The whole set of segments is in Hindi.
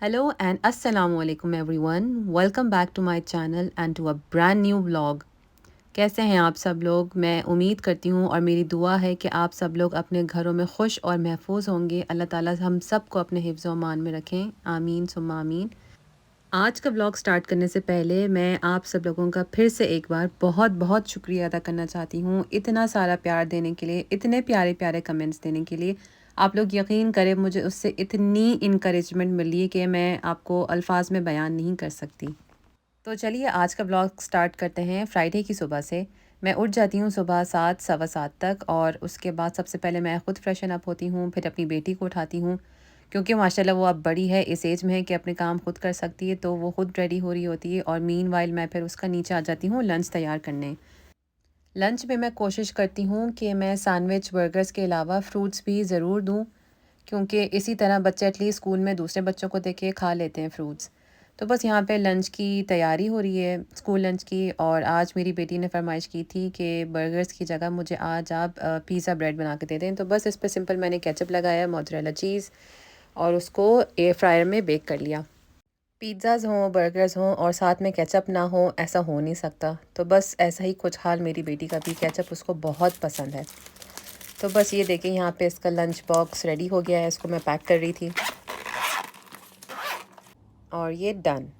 Hello and assalamu alaikum everyone. Welcome back to my channel and to a brand new vlog. कैसे हैं आप सब लोग? मैं उम्मीद करती हूँ और मेरी दुआ है कि आप सब लोग अपने घरों में खुश और महफूज होंगे। अल्लाह ताला हम सब को अपने हिफ्ज़ व अमान में रखें। आमीन सुम्मा आमीन। आज का व्लॉग स्टार्ट करने से पहले मैं आप सब लोगों का फिर से एक बार बहुत बहुत शुक्रिया अदा करना चाहती हूँ इतना सारा प्यार देने के लिए, इतने प्यारे प्यारे कमेंट्स देने के लिए। आप लोग यकीन करें, मुझे उससे इतनी इनकरेजमेंट मिली है कि मैं आपको अल्फाज में बयान नहीं कर सकती। तो चलिए आज का ब्लॉग स्टार्ट करते हैं फ्राइडे की सुबह से। मैं उठ जाती हूँ सुबह 7 सवा 7 तक और उसके बाद सबसे पहले मैं ख़ुद फ्रेशन अप होती हूँ, फिर अपनी बेटी को उठाती हूँ क्योंकि माशाल्लाह वो अब बड़ी है, इस एज में है कि अपने काम खुद कर सकती है, तो वो खुद रेडी हो रही होती है और मीनवाइल मैं फिर उसका नीचे आ जाती हूँ लंच तैयार करने। लंच में मैं कोशिश करती हूँ कि मैं सैंडविच, बर्गर्स के अलावा फ्रूट्स भी ज़रूर दूँ क्योंकि इसी तरह बच्चे एटलीस्ट स्कूल में दूसरे बच्चों को देख के खा लेते हैं फ्रूट्स। तो बस यहाँ पे लंच की तैयारी हो रही है, स्कूल लंच की। और आज मेरी बेटी ने फरमाइश की थी कि बर्गर्स की जगह मुझे आज आप पिज़्ज़ा ब्रेड बना के दे दें। तो बस इस पे सिंपल मैंने केचप लगाया, मोज़रेला चीज़, और उसको एयर फ्रायर में बेक कर लिया। पिज़्ज़ाज़ हों, बर्गर्स हों और साथ में केचप ना हो, ऐसा हो नहीं सकता। तो बस ऐसा ही कुछ हाल मेरी बेटी का भी, केचप उसको बहुत पसंद है। तो बस ये देखिए यहाँ पे इसका लंच बॉक्स रेडी हो गया है, इसको मैं पैक कर रही थी और ये डन।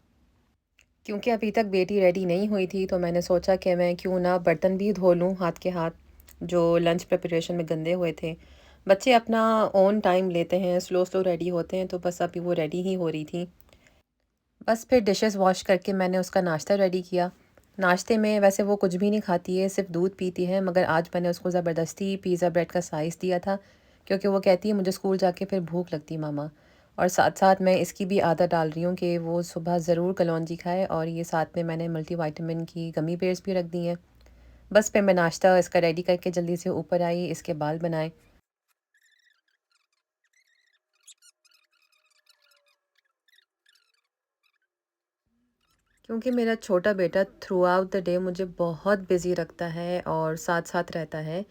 क्योंकि अभी तक बेटी रेडी नहीं हुई थी तो मैंने सोचा कि मैं क्यों ना बर्तन भी धो लूँ हाथ के हाथ, जो लंच प्रिपरेशन में गंदे हुए थे। बच्चे अपना ओन टाइम लेते हैं, स्लो स्लो रेडी होते हैं, तो बस अभी वो रेडी ही हो रही थी। बस फिर डिशेस वॉश करके मैंने उसका नाश्ता रेडी किया। नाश्ते में वैसे वो कुछ भी नहीं खाती है, सिर्फ दूध पीती है, मगर आज मैंने उसको ज़बरदस्ती पिज़्ज़ा ब्रेड का साइज़ दिया था क्योंकि वो कहती है मुझे स्कूल जाके फिर भूख लगती है मामा। और साथ साथ मैं इसकी भी आदत डाल रही हूँ कि वो सुबह ज़रूर कलौंजी खाए, और ये साथ में मैंने मल्टीविटामिन की गमी बेयर्स भी रख दी हैं। बस फिर मैं नाश्ता इसका रेडी करके जल्दी से ऊपर आई, इसके बाल बनाए। क्योंकि मेरा छोटा बेटा थ्रू आउट द डे मुझे बहुत बिज़ी रखता है और साथ साथ रहता है,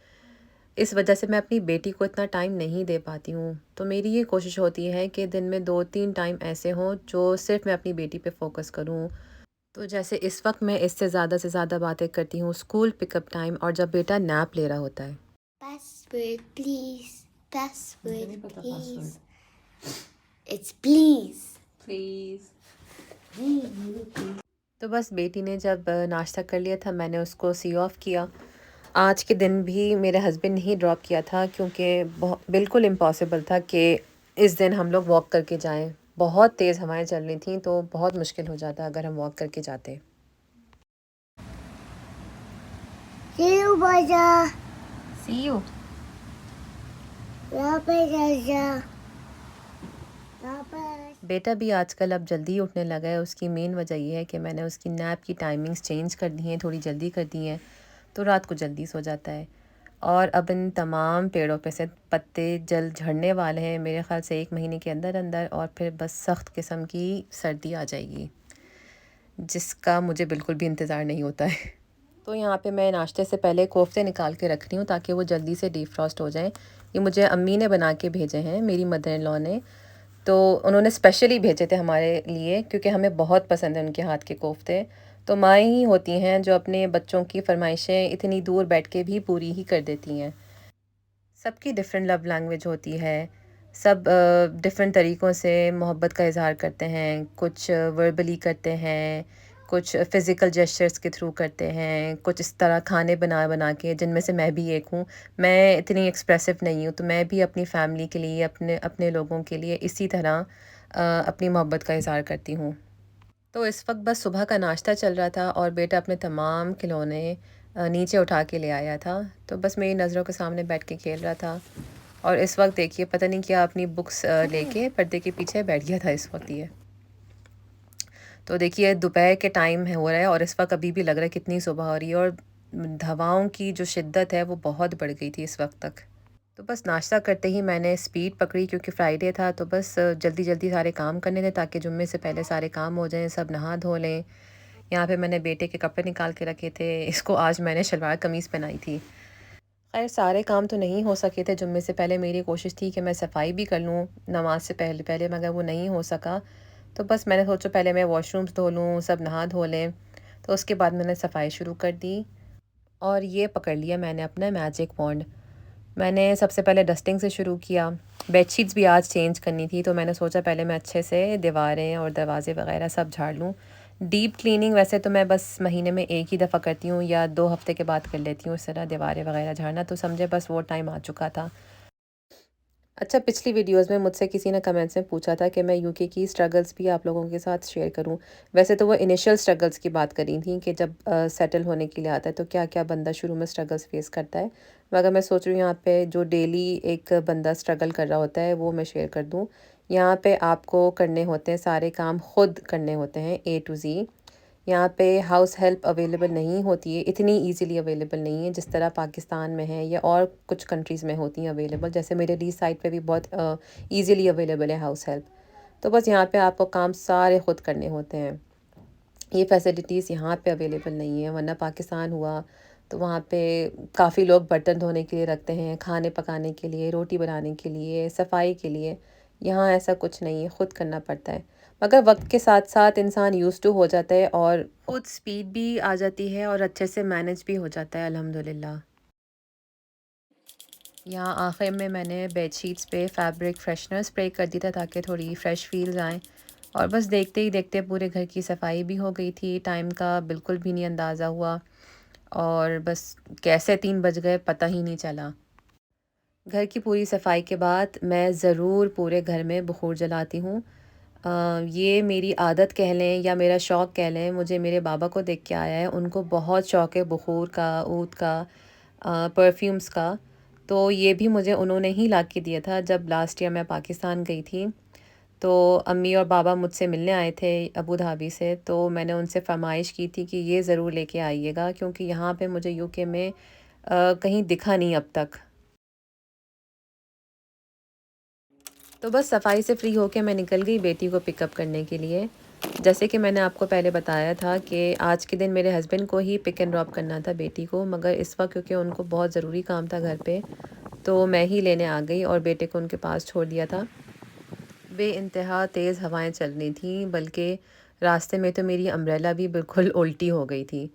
इस वजह से मैं अपनी बेटी को इतना टाइम नहीं दे पाती हूँ। तो मेरी ये कोशिश होती है कि दिन में 2-3 टाइम ऐसे हों जो सिर्फ़ मैं अपनी बेटी पे फ़ोकस करूँ। तो जैसे इस वक़्त मैं इससे ज़्यादा से ज़्यादा बातें करती हूँ स्कूल पिकअप टाइम और जब बेटा नैप ले रहा होता है। Password, please. मुझे नहीं Password, पता please. Password. It's please. Please. Please. तो बस बेटी ने जब नाश्ता कर लिया था, मैंने उसको सी ऑफ किया। आज के दिन भी मेरे हस्बैंड ने ही ड्रॉप किया था क्योंकि बिल्कुल इम्पॉसिबल था कि इस दिन हम लोग वॉक करके जाएं। बहुत तेज़ हवाएं चल रही थी तो बहुत मुश्किल हो जाता अगर हम वॉक करके जाते। See you, Baja. See you. Raja. Papa. बेटा भी आजकल अब जल्दी उठने लगा है। उसकी मेन वजह ये है कि मैंने उसकी नैप की टाइमिंग्स चेंज कर दी हैं, थोड़ी जल्दी कर दी हैं, तो रात को जल्दी सो जाता है। और अब इन तमाम पेड़ों पे से पत्ते जल्द झड़ने वाले हैं, मेरे ख़्याल से 1 महीने के अंदर अंदर, और फिर बस सख्त किस्म की सर्दी आ जाएगी जिसका मुझे बिल्कुल भी इंतज़ार नहीं होता है। तो यहाँ पे मैं नाश्ते से पहले कोफ्ते निकाल के रख रही हूँ ताकि वो जल्दी से डीप फ्रॉस्ट हो जाएं। ये मुझे अम्मी ने बना के भेजे हैं, मेरी मदर इन लॉ ने। तो उन्होंने स्पेशली भेजे थे हमारे लिए क्योंकि हमें बहुत पसंद है उनके हाथ के कोफ्ते। तो माएँ ही होती हैं जो अपने बच्चों की फ़रमाइशें इतनी दूर बैठ के भी पूरी ही कर देती हैं। सबकी डिफरेंट लव लैंग्वेज होती है। सब डिफरेंट तरीक़ों से मोहब्बत का इज़हार करते हैं। कुछ वर्बली करते हैं, कुछ फ़िज़िकल जेस्चर्स के थ्रू करते हैं, कुछ इस तरह खाने बना बना के, जिनमें से मैं भी एक हूँ। मैं इतनी एक्सप्रेसिव नहीं हूँ, तो मैं भी अपनी फ़ैमिली के लिए, अपने अपने लोगों के लिए इसी तरह अपनी मोहब्बत का इज़हार करती हूँ। तो इस वक्त बस सुबह का नाश्ता चल रहा था और बेटा अपने तमाम खिलौने नीचे उठा के ले आया था। तो बस मेरी नज़रों के सामने बैठ के खेल रहा था। और इस वक्त देखिए पता नहीं क्या अपनी बुक्स लेके पर्दे के पीछे बैठ गया था इस वक्त ये। तो देखिए दोपहर के टाइम है हो रहा है और इस वक्त अभी भी लग रहा है कितनी सुबह हो रही है, और हवाओं की जो शिद्दत है वो बहुत बढ़ गई थी इस वक्त तक। तो बस नाश्ता करते ही मैंने स्पीड पकड़ी क्योंकि फ्राइडे था, तो बस जल्दी जल्दी सारे काम करने थे ताकि जुम्मे से पहले सारे काम हो जाएं, सब नहा धो लें। यहाँ पे मैंने बेटे के कपड़े निकाल के रखे थे, इसको आज मैंने शलवार कमीज़ पहनाई थी। खैर सारे काम तो नहीं हो सके थे जुम्मे से पहले, मेरी कोशिश थी कि मैं सफाई भी कर लूँ नमाज से पहले पहले, मगर वो नहीं हो सका। तो बस मैंने सोचा पहले मैं वॉशरूम्स धो लूँ, सब नहा धो लें। तो उसके बाद मैंने सफाई शुरू कर दी और ये पकड़ लिया मैंने अपना मैजिक वॉन्ड। मैंने सबसे पहले डस्टिंग से शुरू किया। बेडशीट्स भी आज चेंज करनी थी, तो मैंने सोचा पहले मैं अच्छे से दीवारें और दरवाज़े वगैरह सब झाड़ लूँ। डीप क्लीनिंग वैसे तो मैं बस महीने में एक ही दफ़ा करती हूँ या 2 हफ़्ते के बाद कर लेती हूँ इस तरह दीवारें वगैरह झाड़ना, तो समझे बस वो टाइम आ चुका था। अच्छा, पिछली वीडियोस में मुझसे किसी ने कमेंट्स में पूछा था कि मैं यूके की स्ट्रगल्स भी आप लोगों के साथ शेयर करूं। वैसे तो वो इनिशियल स्ट्रगल्स की बात करी थी कि जब सेटल होने के लिए आता है तो क्या क्या बंदा शुरू में स्ट्रगल्स फेस करता है, मगर मैं सोच रही हूँ यहाँ पे जो डेली एक बंदा स्ट्रगल कर रहा होता है वो मैं शेयर कर दूँ। यहाँ पे आपको करने होते हैं सारे काम, खुद करने होते हैं A to Z। यहाँ पे हाउस हेल्प अवेलेबल नहीं होती है, इतनी इजीली अवेलेबल नहीं है जिस तरह पाकिस्तान में है या और कुछ कंट्रीज़ में होती हैं अवेलेबल। जैसे मेरे ली साइड पे भी बहुत इजीली अवेलेबल है हाउस हेल्प। तो बस यहाँ पे आपको काम सारे खुद करने होते हैं। ये फैसिलिटीज़ यहाँ पे अवेलेबल नहीं है, वरना पाकिस्तान हुआ तो वहाँ पे काफ़ी लोग बर्तन धोने के लिए रखते हैं, खाने पकाने के लिए, रोटी बनाने के लिए, सफाई के लिए। यहाँ ऐसा कुछ नहीं है, ख़ुद करना पड़ता है। मगर वक्त के साथ साथ इंसान यूज़ टू हो जाता है और खुद स्पीड भी आ जाती है और अच्छे से मैनेज भी हो जाता है अल्हम्दुलिल्लाह। यहाँ आखिर में मैंने बेडशीट्स पे फैब्रिक फ्रेशनर स्प्रे कर दिया था ताकि थोड़ी फ़्रेश फील्स आएँ। और बस देखते ही देखते पूरे घर की सफाई भी हो गई थी, टाइम का बिल्कुल भी नहीं अंदाज़ा हुआ और बस कैसे 3 बज गए पता ही नहीं चला। घर की पूरी सफाई के बाद मैं ज़रूर पूरे घर में बखूर जलाती हूँ। ये मेरी आदत कह लें या मेरा शौक़ कह लें, मुझे मेरे बाबा को देख के आया है। उनको बहुत शौक़ है बखूर का, ऊद का, परफ्यूम्स का। तो ये भी मुझे उन्होंने ही ला के दिया था जब लास्ट ईयर मैं पाकिस्तान गई थी। तो अम्मी और बाबा मुझसे मिलने आए थे अबू धाबी से, तो मैंने उनसे फ़रमाइश की थी कि ये ज़रूर लेके आइएगा क्योंकि यहाँ पे मुझे यूके में कहीं दिखा नहीं अब तक। तो बस सफाई से फ्री होके मैं निकल गई बेटी को पिकअप करने के लिए। जैसे कि मैंने आपको पहले बताया था कि आज के दिन मेरे हस्बैंड को ही पिक एंड ड्रॉप करना था बेटी को, मगर इस वक्त क्योंकि उनको बहुत ज़रूरी काम था घर पे, तो मैं ही लेने आ गई और बेटे को उनके पास छोड़ दिया था। बेइंतहा तेज़ हवाएं चल रही थी, बल्कि रास्ते में तो मेरी अम्ब्रेला भी बिल्कुल उल्टी हो गई थी।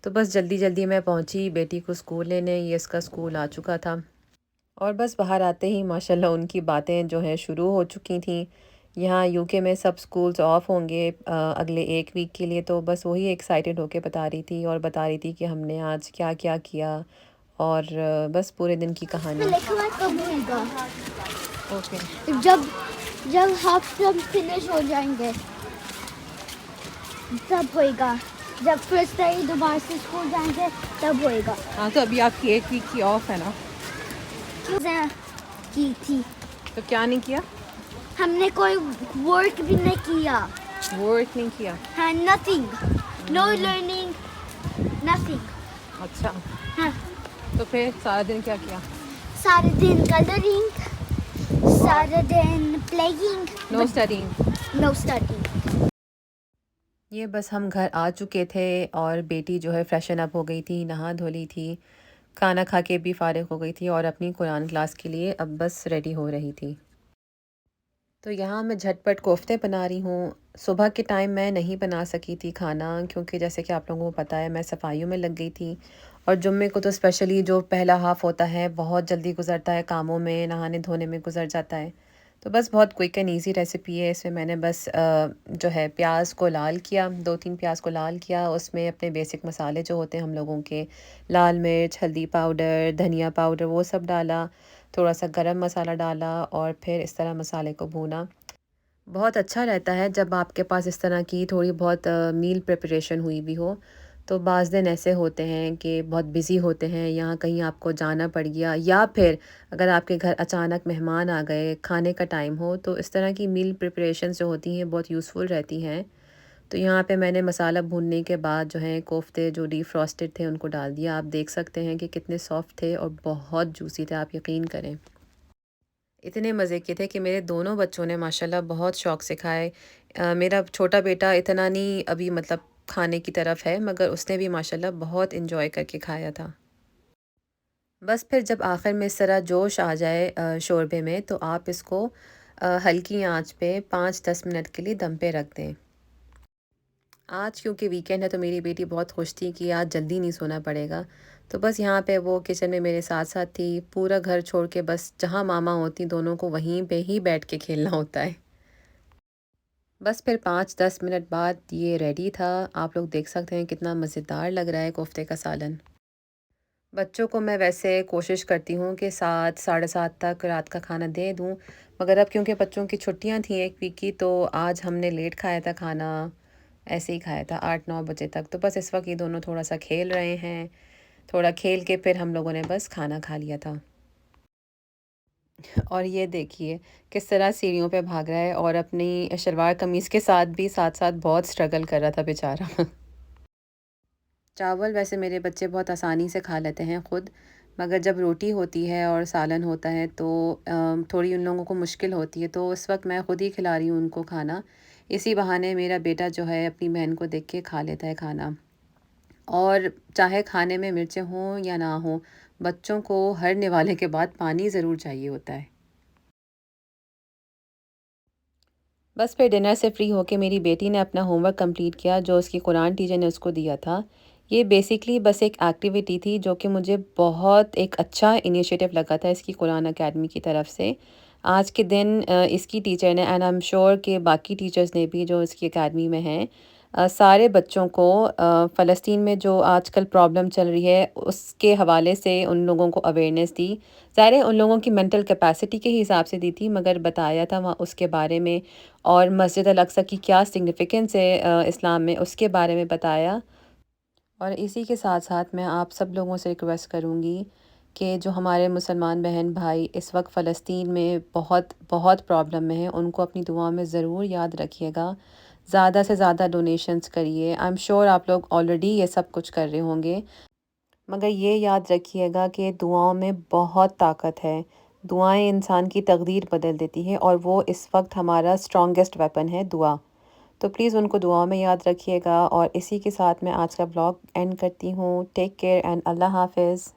तो बस जल्दी जल्दी मैं पहुंची बेटी को स्कूल लेने, ये इसका स्कूल आ चुका था। और बस बाहर आते ही माशाल्लाह उनकी बातें जो हैं शुरू हो चुकी थी। यहाँ यूके में सब स्कूल्स ऑफ होंगे अगले 1 वीक के लिए, तो बस वही एक्साइटेड होके बता रही थी और बता रही थी कि हमने आज क्या क्या किया और बस पूरे दिन की कहानी। कब होगा? ओके। जब जब हाफ टर्म फिनिश हो जाएंगे तब होएगा। जब फर्स्ट डे दोबारा से स्कूल जाएंगे तब होएगा। हाँ, तो अभी आपकी 1 वीक की ऑफ है ना? की थी, तो क्या नहीं किया? हमने कोई वर्क भी नहीं किया। वर्क नहीं किया? हाँ, नथिंग, नो लर्निंग, नथिंग। अच्छा, हाँ, तो फिर सारा दिन क्या किया? सारे दिन कलरिंग, सारे दिन playing, no studying? No study. ये बस हम घर आ चुके थे और बेटी जो है फ्रेशन अप हो गई थी, नहा धो ली थी, खाना खा के भी फ़ारिग हो गई थी और अपनी कुरान क्लास के लिए अब बस रेडी हो रही थी। तो यहाँ मैं झटपट कोफ्ते बना रही हूँ। सुबह के टाइम मैं नहीं बना सकी थी खाना क्योंकि जैसे कि आप लोगों को पता है मैं सफाइयों में लग गई थी और जुम्मे को तो स्पेशली जो पहला हाफ़ होता है बहुत जल्दी गुजरता है, कामों में, नहाने धोने में गुजर जाता है। तो बस बहुत क्विक एंड ईजी रेसिपी है। इसमें मैंने बस जो है प्याज को लाल किया, 2-3 प्याज को लाल किया, उसमें अपने बेसिक मसाले जो होते हैं हम लोगों के, लाल मिर्च, हल्दी पाउडर, धनिया पाउडर, वो सब डाला, थोड़ा सा गरम मसाला डाला और फिर इस तरह मसाले को भूना। बहुत अच्छा रहता है जब आपके पास इस तरह की थोड़ी बहुत मील प्रिपरेशन हुई भी हो। तो बाज़ दिन ऐसे होते हैं कि बहुत बिज़ी होते हैं, यहाँ कहीं आपको जाना पड़ गया या फिर अगर आपके घर अचानक मेहमान आ गए, खाने का टाइम हो, तो इस तरह की मील प्रिपरेशंस जो होती हैं बहुत यूज़फुल रहती हैं। तो यहाँ पे मैंने मसाला भूनने के बाद जो है कोफ्ते जो डीफ्रॉस्टेड थे उनको डाल दिया। आप देख सकते हैं कि कितने सॉफ्ट थे और बहुत जूसी थे, आप यकीन करें। इतने मज़े के थे कि मेरे दोनों बच्चों ने माशाल्लाह बहुत शौक़ से खाए। मेरा छोटा बेटा इतना नहीं अभी मतलब खाने की तरफ है, मगर उसने भी माशाल्लाह बहुत एंजॉय करके खाया था। बस फिर जब आखिर में इस तरह जोश आ जाए शोरबे में, तो आप इसको हल्की आंच पे 5-10 मिनट के लिए दम पे रख दें। आज क्योंकि वीकेंड है तो मेरी बेटी बहुत खुश थी कि आज जल्दी नहीं सोना पड़ेगा। तो बस यहाँ पे वो किचन में मेरे साथ-साथ थी, पूरा घर छोड़ के बस जहाँ मामा होती दोनों को वहीं पे ही बैठ के खेलना होता है। बस फिर 5-10 मिनट बाद ये रेडी था। आप लोग देख सकते हैं कितना मज़ेदार लग रहा है कोफ्ते का सालन। बच्चों को मैं वैसे कोशिश करती हूँ कि 7 साढ़े 7 तक रात का खाना दे दूँ, मगर अब क्योंकि बच्चों की छुट्टियाँ थी 1 वीक की तो आज हमने लेट खाया था खाना, ऐसे ही खाया था 8-9 बजे तक। तो बस इस वक़्त ये दोनों थोड़ा-सा खेल रहे हैं, थोड़ा खेल के फिर हम लोगों ने बस खाना खा लिया था। और ये देखिए किस तरह सीढ़ियों पे भाग रहा है और अपनी शलवार कमीज़ के साथ भी साथ-साथ बहुत स्ट्रगल कर रहा था बेचारा। चावल वैसे मेरे बच्चे बहुत आसानी से खा लेते हैं ख़ुद, मगर जब रोटी होती है और सालन होता है तो थोड़ी उन लोगों को मुश्किल होती है, तो इस वक्त मैं ख़ुद ही खिला रही हूँ उनको खाना। इसी बहाने मेरा बेटा जो है अपनी बहन को देख के खा लेता है खाना। और चाहे खाने में मिर्चें हों या ना हों, बच्चों को हर निवाले के बाद पानी ज़रूर चाहिए होता है। बस फिर डिनर से फ्री होके मेरी बेटी ने अपना होमवर्क कंप्लीट किया जो उसकी कुरान टीचर ने उसको दिया था। ये बेसिकली बस एक एक्टिविटी थी जो कि मुझे बहुत एक अच्छा इनिशिएटिव लगा था इसकी कुरान अकेडमी की तरफ से। आज के दिन इसकी टीचर ने एंड आई एम श्योर कि बाकी टीचर्स ने भी जो इसकी अकेडमी में हैं, सारे बच्चों को फ़लस्तीन में जो आजकल प्रॉब्लम चल रही है उसके हवाले से उन लोगों को अवेयरनेस दी। ज़ाहिर है उन लोगों की मेंटल कैपेसिटी के हिसाब से दी थी, मगर बताया था वहाँ उसके बारे में, और मस्जिद अल-अक्सा की क्या सिग्निफिकेंस है इस्लाम में उसके बारे में बताया। और इसी के साथ-साथ मैं आप सब लोगों से रिक्वेस्ट करूँगी कि जो हमारे मुसलमान बहन-भाई इस वक्त फ़लस्तीन में बहुत बहुत प्रॉब्लम में हैं, उनको अपनी दुआ में ज़रूर याद रखिएगा। ज़्यादा से ज़्यादा डोनेशंस करिए। आई एम श्योर आप लोग ऑलरेडी ये सब कुछ कर रहे होंगे, मगर ये याद रखिएगा कि दुआओं में बहुत ताकत है। दुआएँ इंसान की तकदीर बदल देती हैं और वो इस वक्त हमारा स्ट्रॉन्गेस्ट वेपन है दुआ। तो प्लीज़ उनको दुआ में याद रखिएगा और इसी के साथ मैं आज का व्लॉग एंड करती हूँ। टेक केयर एंड अल्लाह हाफ़िज़।